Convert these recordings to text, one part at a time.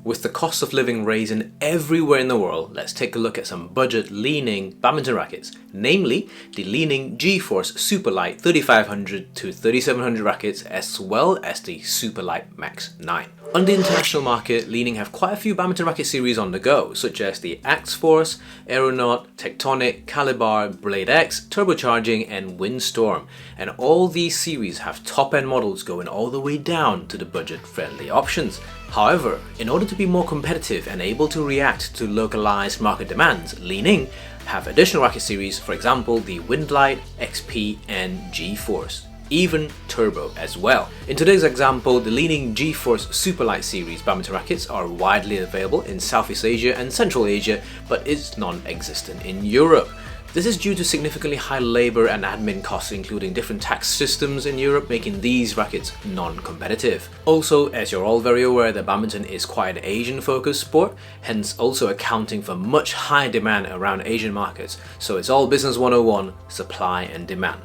With the cost of living raising everywhere in the world, let's take a look at some budget LiNing badminton rackets, namely the LiNing GeForce Superlite 3500 to 3700 rackets, as well as the Superlite Max 9. On the international market, LiNing have quite a few badminton racket series on the go, such as the X-Force, Aeronaut, Tectonic, Calibar, Blade X, Turbocharging and Windstorm. And all these series have top-end models going all the way down to the budget-friendly options. However, in order to be more competitive and able to react to localized market demands, LiNing have additional racket series, for example the Windlight, XP and GeForce. Even Turbo as well. In today's example, the LiNing GeForce Superlite series badminton rackets are widely available in Southeast Asia and Central Asia, but is non-existent in Europe. This is due to significantly high labor and admin costs, including different tax systems in Europe, making these rackets non-competitive. Also, as you're all very aware, that badminton is quite an Asian-focused sport, hence also accounting for much high demand around Asian markets. So it's all business 101, supply and demand.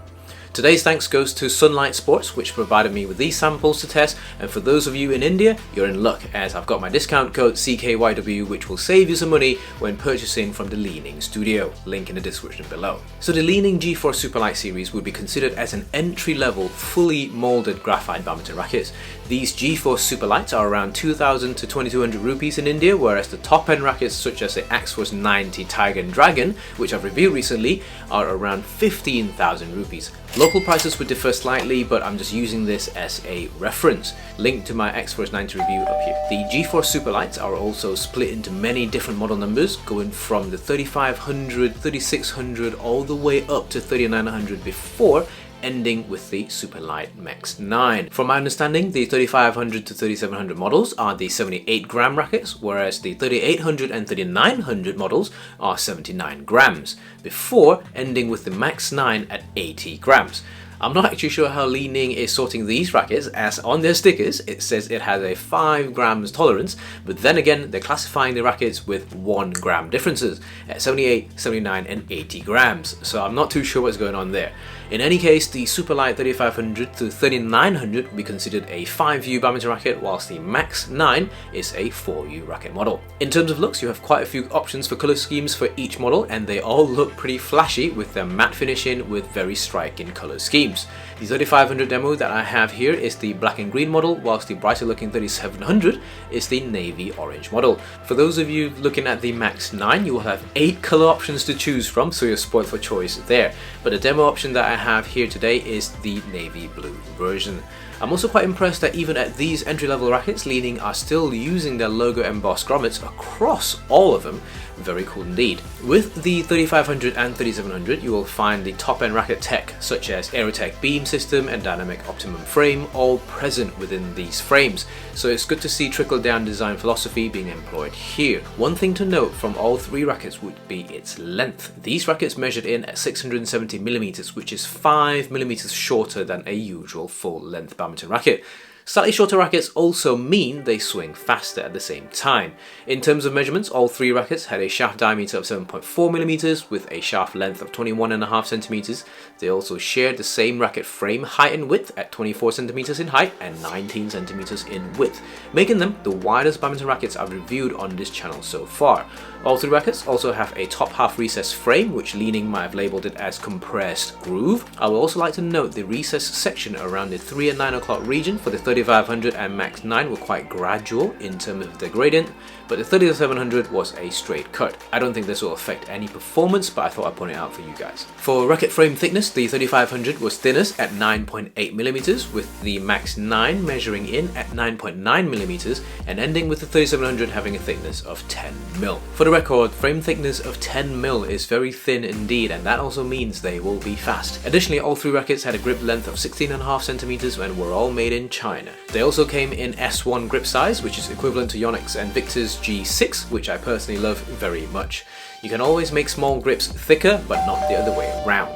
Today's thanks goes to Sunlight Sports, which provided me with these samples to test, and for those of you in India, you're in luck as I've got my discount code CKYW, which will save you some money when purchasing from the LiNing studio, link in the description below. So the LiNing GeForce Superlite series would be considered as an entry-level, fully molded graphite badminton rackets. These GeForce Superlites are around 2,000 to 2,200 rupees in India, whereas the top-end rackets such as the X-Force 90 Tiger and Dragon, which I've reviewed recently, are around 15,000 rupees. Local prices would differ slightly, but I'm just using this as a reference. Link to my X-Force 90 review up here. The GeForce Superlites are also split into many different model numbers, going from the 3500, 3600 all the way up to 3900 before ending with the Superlite Max 9. From my understanding, the 3500 to 3700 models are the 78 gram rackets, whereas the 3800 and 3900 models are 79 grams, before ending with the Max 9 at 80 grams. I'm not actually sure how LiNing is sorting these rackets, as on their stickers it says it has a 5 grams tolerance, but then again they're classifying the rackets with 1 gram differences at 78, 79 and 80 grams, so I'm not too sure what's going on there. In any case, the Superlite 3500 to 3900 will be considered a 5U badminton racket, whilst the Max 9 is a 4U racket model. In terms of looks, you have quite a few options for colour schemes for each model, and they all look pretty flashy with their matte finishing with very striking colour schemes. The 3500 demo that I have here is the black and green model, whilst the brighter looking 3700 is the navy orange model. For those of you looking at the Max 9, you will have 8 colour options to choose from, so you're spoiled for choice there. But the demo option that I have here today is the navy blue version. I'm also quite impressed that even at these entry-level rackets, LiNing are still using their logo embossed grommets across all of them. Very cool indeed. With the 3500 and 3700, you will find the top-end racket tech such as Aerotech beam system and dynamic optimum frame all present within these frames, so it's good to see trickle-down design philosophy being employed here. One thing to note from all three rackets would be its length. These rackets measured in at 670mm, which is 5mm shorter than a usual full-length badminton racket. Slightly shorter rackets also mean they swing faster at the same time. In terms of measurements, all three rackets had a shaft diameter of 7.4mm with a shaft length of 21.5cm. They also shared the same racket frame height and width at 24cm in height and 19cm in width, making them the widest badminton rackets I've reviewed on this channel so far. All three rackets also have a top half recessed frame, which LiNing might have labelled it as compressed groove. I would also like to note the recessed section around the 3 and 9 o'clock region for the 3500 and Max 9 were quite gradual in terms of the gradient, but the 3700 was a straight cut. I don't think this will affect any performance, but I thought I'd point it out for you guys. For racket frame thickness, the 3500 was thinnest at 9.8mm, with the Max 9 measuring in at 9.9mm and ending with the 3700 having a thickness of 10mm. For the record, frame thickness of 10mm is very thin indeed, and that also means they will be fast. Additionally, all three rackets had a grip length of 16.5cm and were all made in China. They also came in S1 grip size, which is equivalent to Yonex and Victor's G6, which I personally love very much. You can always make small grips thicker, but not the other way around.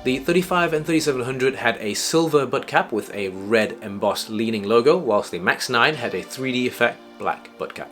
The 35 and 3700 had a silver butt cap with a red embossed LiNing logo, whilst the Max 9 had a 3D effect black butt cap.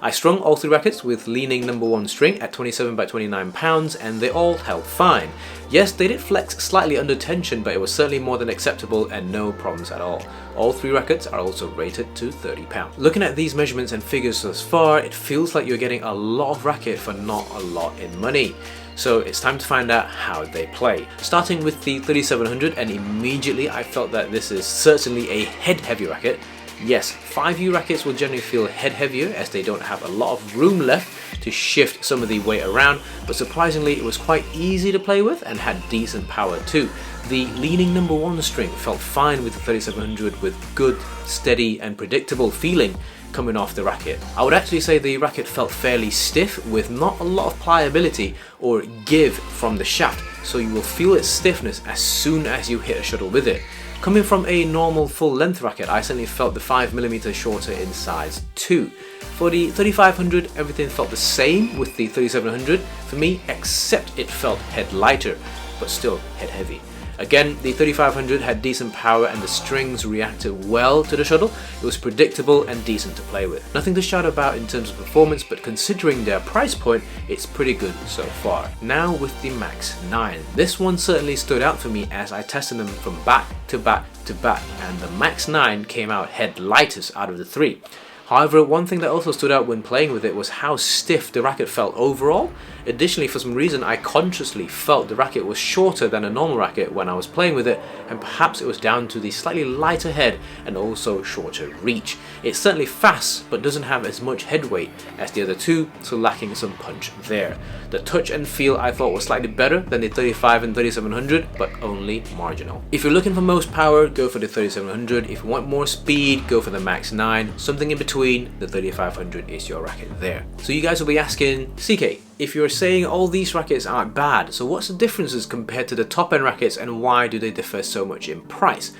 I strung all 3 rackets with LiNing #1 string at 27 by 29 pounds and they all held fine. Yes, they did flex slightly under tension, but it was certainly more than acceptable and no problems at all. All 3 rackets are also rated to 30 pounds. Looking at these measurements and figures thus far, it feels like you're getting a lot of racket for not a lot in money. So it's time to find out how they play. Starting with the 3700, and immediately I felt that this is certainly a head heavy racket. Yes, 5U rackets will generally feel head heavier as they don't have a lot of room left to shift some of the weight around, but surprisingly it was quite easy to play with and had decent power too. The LiNing #1 string felt fine with the 3700 with good, steady and predictable feeling coming off the racket. I would actually say the racket felt fairly stiff with not a lot of pliability or give from the shaft, so you will feel its stiffness as soon as you hit a shuttle with it. Coming from a normal full length racket, I certainly felt the 5mm shorter in size too. For the 3500, everything felt the same with the 3700 for me, except it felt head lighter, but still head heavy. Again, the 3500 had decent power and the strings reacted well to the shuttle. It was predictable and decent to play with. Nothing to shout about in terms of performance, but considering their price point, it's pretty good so far. Now with the Max 9. This one certainly stood out for me as I tested them from back to back to back, and the Max 9 came out head lightest out of the 3. However, one thing that also stood out when playing with it was how stiff the racket felt overall. Additionally, for some reason, I consciously felt the racket was shorter than a normal racket when I was playing with it, and perhaps it was down to the slightly lighter head and also shorter reach. It's certainly fast, but doesn't have as much head weight as the other 2, so lacking some punch there. The touch and feel I thought was slightly better than the 35 and 3700, but only marginal. If you're looking for most power, go for the 3700. If you want more speed, go for the Max 9. Something in between, the 3500 is your racket there. So you guys will be asking, CK, if you're saying all these rackets aren't bad, so what's the differences compared to the top end rackets and why do they differ so much in price?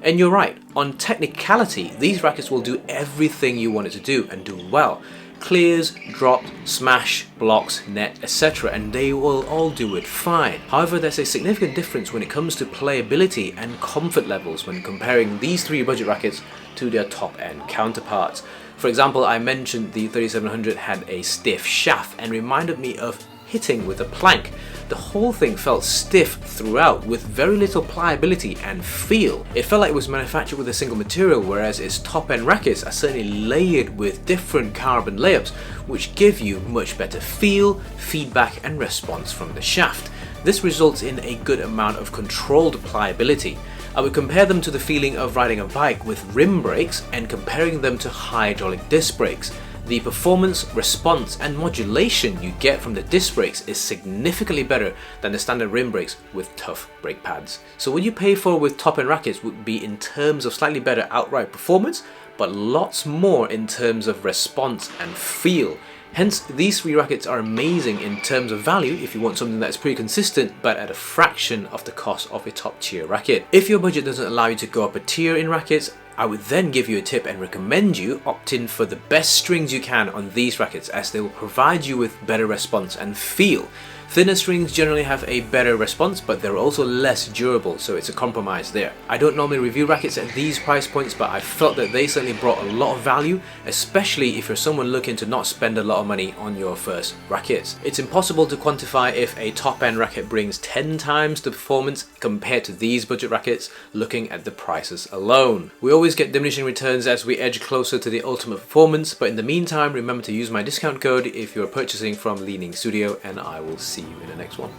And you're right, on technicality, these rackets will do everything you want it to do and do well. Clears, drops, smash, blocks, net, etc. and they will all do it fine. However, there's a significant difference when it comes to playability and comfort levels when comparing these 3 budget rackets to their top end counterparts. For example, I mentioned the 3700 had a stiff shaft and reminded me of hitting with a plank. The whole thing felt stiff throughout with very little pliability and feel. It felt like it was manufactured with a single material, whereas its top end rackets are certainly layered with different carbon layups which give you much better feel, feedback and response from the shaft. This results in a good amount of controlled pliability. I would compare them to the feeling of riding a bike with rim brakes and comparing them to hydraulic disc brakes. The performance, response and modulation you get from the disc brakes is significantly better than the standard rim brakes with tough brake pads. So what you pay for with top end rackets would be in terms of slightly better outright performance, but lots more in terms of response and feel. Hence, these 3 rackets are amazing in terms of value if you want something that's pretty consistent but at a fraction of the cost of a top tier racket. If your budget doesn't allow you to go up a tier in rackets, I would then give you a tip and recommend you opt in for the best strings you can on these rackets, as they will provide you with better response and feel. Thinner strings generally have a better response, but they're also less durable, so it's a compromise there. I don't normally review rackets at these price points, but I felt that they certainly brought a lot of value, especially if you're someone looking to not spend a lot of money on your first rackets. It's impossible to quantify if a top-end racket brings 10 times the performance compared to these budget rackets looking at the prices alone. We always get diminishing returns as we edge closer to the ultimate performance, but in the meantime, remember to use my discount code if you're purchasing from LiNing Studio, and I will see you in the next one.